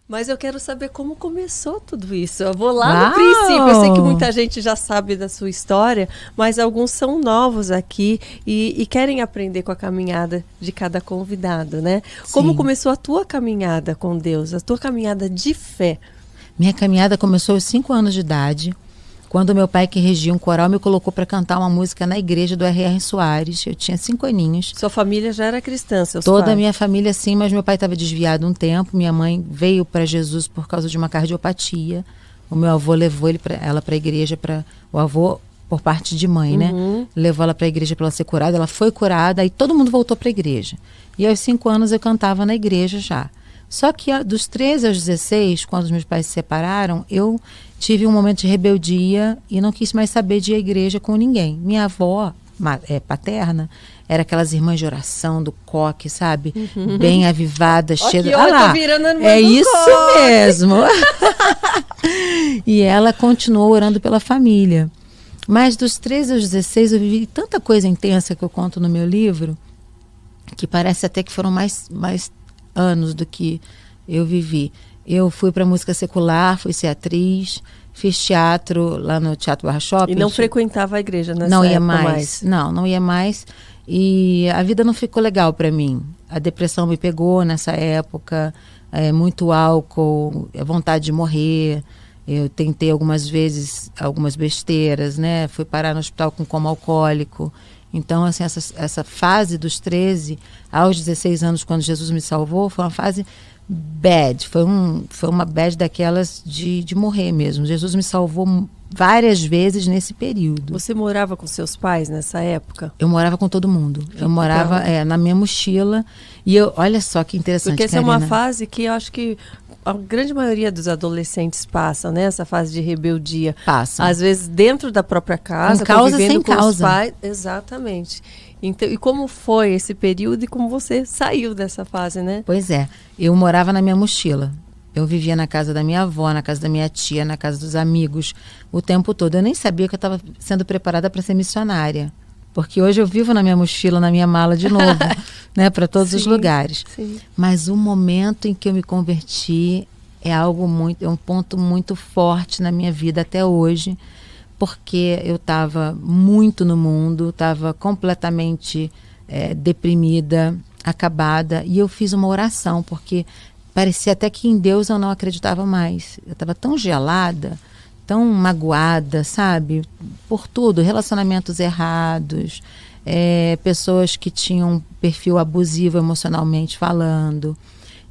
Mas eu quero saber como começou tudo isso. Eu vou lá no princípio. Eu sei que muita gente já sabe da sua história, mas alguns são novos aqui e querem aprender com a caminhada de cada convidado, né? Sim. Como começou a tua caminhada com Deus, a tua caminhada de fé? Minha caminhada começou aos 5 anos de idade, quando meu pai, que regia um coral, me colocou para cantar uma música na igreja do R.R. Soares. Eu tinha 5 aninhos. Sua família já era cristã, seus Toda pais? a minha família, sim, mas meu pai estava desviado um tempo. Minha mãe veio para Jesus por causa de uma cardiopatia. O meu avô levou ela para a igreja, o avô, por parte de mãe, né? Levou ela para a igreja para ela ser curada. Ela foi curada e todo mundo voltou para a igreja. E aos 5 anos eu cantava na igreja já. Só que dos 13 aos 16, quando os meus pais se separaram, eu tive um momento de rebeldia e não quis mais saber de ir à igreja com ninguém. Minha avó paterna era aquelas irmãs de oração do coque, sabe? Bem avivadas, cheias... Olha lá, tô virando a irmã é do isso coque. mesmo. E ela continuou orando pela família. Mas dos 13 aos 16 eu vivi tanta coisa intensa que eu conto no meu livro, que parece até que foram mais anos do que eu vivi. Eu fui para música secular, fui ser atriz, fiz teatro lá no Teatro Barra Shopping. E não frequentava a igreja nessa Não ia época mais. Não ia mais. E a vida não ficou legal para mim. A depressão me pegou nessa época, muito álcool, a vontade de morrer. Eu tentei algumas vezes, algumas besteiras, né? Fui parar no hospital com coma alcoólico. Então, assim, essa fase dos 13 aos 16 anos, quando Jesus me salvou, foi uma fase bad. Foi uma bad daquelas de morrer mesmo. Jesus me salvou várias vezes nesse período. Você morava com seus pais nessa época? Eu morava com todo mundo. Eu morava na minha mochila. E olha só que interessante, porque essa Karina. é uma fase que eu acho que a grande maioria dos adolescentes passam, né? Essa fase de rebeldia. Passam. Às vezes dentro da própria casa, com causa convivendo sem com causa. os pais. Exatamente. Então, e como foi esse período e como você saiu dessa fase, né? Pois é. Eu morava na minha mochila. Eu vivia na casa da minha avó, na casa da minha tia, na casa dos amigos, o tempo todo. Eu nem sabia que eu estava sendo preparada para ser missionária. Porque hoje eu vivo na minha mochila, na minha mala de novo, né, para todos os lugares. Sim. Mas o momento em que eu me converti é um ponto muito forte na minha vida até hoje, porque eu estava muito no mundo, estava completamente deprimida, acabada, e eu fiz uma oração, porque parecia até que em Deus eu não acreditava mais. Eu estava tão gelada, tão magoada, sabe? Por tudo, relacionamentos errados, pessoas que tinham um perfil abusivo emocionalmente falando.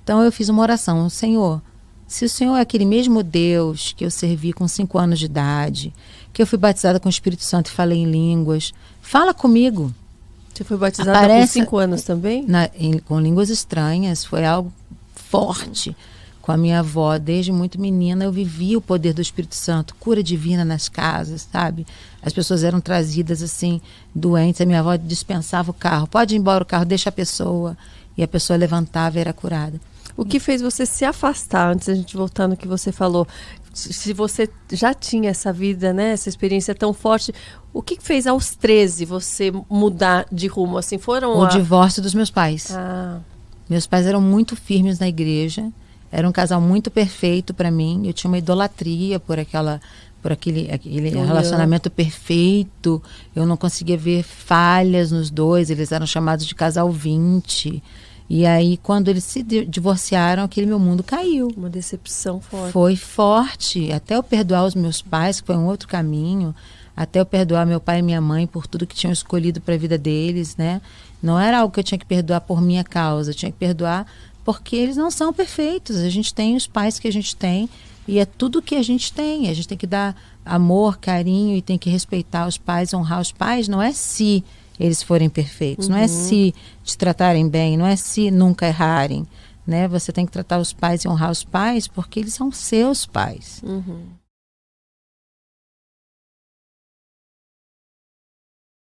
Então eu fiz uma oração: Senhor, se o Senhor é aquele mesmo Deus que eu servi com 5 anos de idade, que eu fui batizada com o Espírito Santo e falei em línguas, fala comigo. Você foi batizada com 5 anos também? Com línguas estranhas, foi algo forte. Com a minha avó, desde muito menina, eu vivia o poder do Espírito Santo, cura divina nas casas, sabe? As pessoas eram trazidas assim, doentes, a minha avó dispensava o carro, pode ir embora o carro, deixa a pessoa, e a pessoa levantava e era curada. O que fez você se afastar, antes da gente voltar no que você falou, se você já tinha essa vida, né, essa experiência tão forte, o que fez aos 13 você mudar de rumo, assim, O divórcio dos meus pais. Meus pais eram muito firmes na igreja, era um casal muito perfeito para mim, eu tinha uma idolatria por aquele relacionamento perfeito, eu não conseguia ver falhas nos dois, eles eram chamados de casal 20, e aí quando eles se divorciaram, aquele meu mundo caiu. Uma decepção forte. Foi forte, até eu perdoar os meus pais, que foi um outro caminho, até eu perdoar meu pai e minha mãe por tudo que tinham escolhido para a vida deles, né? Não era algo que eu tinha que perdoar por minha causa, eu tinha que perdoar porque eles não são perfeitos. A gente tem os pais que a gente tem e é tudo que a gente tem. A gente tem que dar amor, carinho e tem que respeitar os pais, honrar os pais. Não é se eles forem perfeitos, não é se te tratarem bem, não é se nunca errarem, né? Você tem que tratar os pais e honrar os pais porque eles são seus pais.